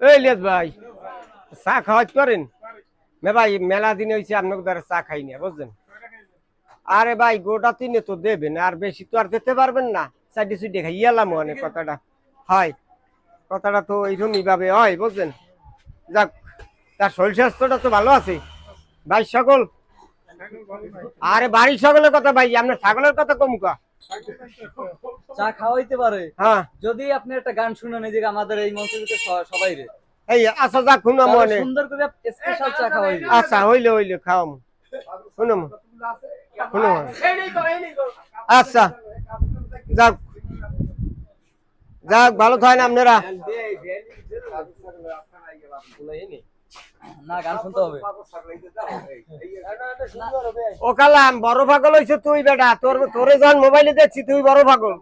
এই লিয়াস ভাই চা খাওয়াতে পারেন মে ভাই মেলা দিন হয়েছে আপনাকে দ্বারা চা খাই না বুঝলেন। আরে ভাই গোটা তিনে তো দেবেন আর বেশি তো আর দিতে পারবেন না। সাইডে সুইডে খাইয়ালাম অনেক কথাটা হয়, কথাটা তো এইরকমই ভাবে হয় বুঝলেন। যাক তার শরীর স্বাস্থ্যটা তো ভালো আছে ভাই সকল। আরে বাড়ির সকলের কথা ভাই আপনার ছাগলের কথা কমুকা চা খাওয়াইতে পারে হ্যাঁ যদি আপনি একটা গান শুনেন এই যে আমাদের এই মঞ্চের ভিতরে সবাই রে এই আচ্ছা যাক শুনাম তাহলে মনে সুন্দর করে স্পেশাল চা খাওয়াইবে। আচ্ছা হইলে হইলে খাওয়াম শুনুম শুনুম আচ্ছা যাক যাক ভালো থাকেন আপনারা। না গান শুনতে হবে। ও কালাম বড় পাগল হইছে তুই বেটা, তোরে যখন মোবাইলে দেখছি তুই বড় পাগল।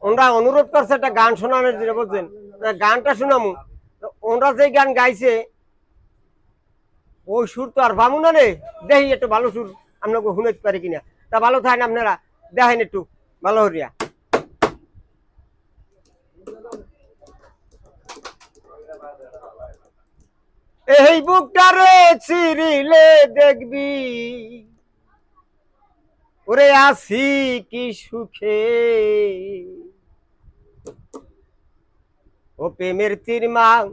ওরা অনুরোধ করছে একটা গান শোনানোর জন্য বুঝছেন, গানটা শোনামু। ওরা যে গান গাইছে ওই সুর তো আর পামু না রে, দেখি একটু ভালো সুর আপনাকে শুনাইতে পারি কিনা। তা ভালো থাকেন আপনারা, দেখেন একটু ভালো হরিয়া। এই বুকটারে চিরিলে দেখবি ওরে আসি কি সুখে, ও প্রেমের তীর মাং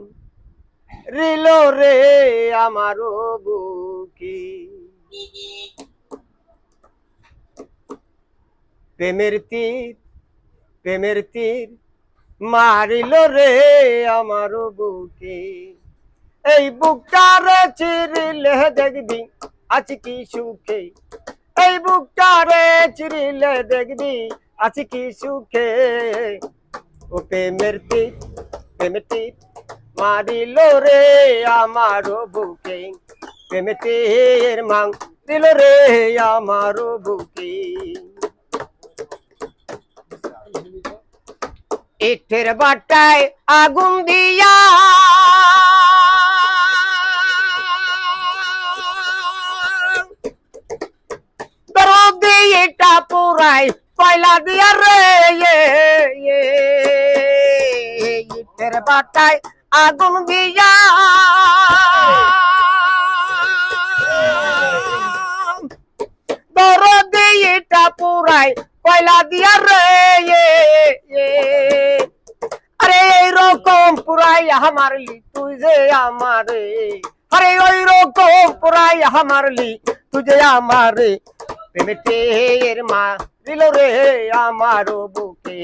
রিল রে আমারও বুকে, প্রেমের তীর মারিল রে আমারও বুকে। এই বুকটারে চিরিলে দেখবি আছি কি সুখে, এই বুকটারে চিরিলে দেখবি আছি কি সুখে, ও প্রেমের তীর মারিল রে আমারও বুকে, প্রেমের তীর মাং দিল রে আমারও বুকে। ইটের বাটায় আগুন দিয়া এটা পুরাই পয়লা দিয়া রে, ইটের বাটায় আগুন দিয়া দরদি এটা পুরাই পয়লা দিয়া রে, আরে এইরকম পুরাই হামারলি তুই যে আমারে, আরে ওই রকম পুরাই হামারলি তুই যে আমারে, প্রেমের মা দিল রে আমারও বুকে।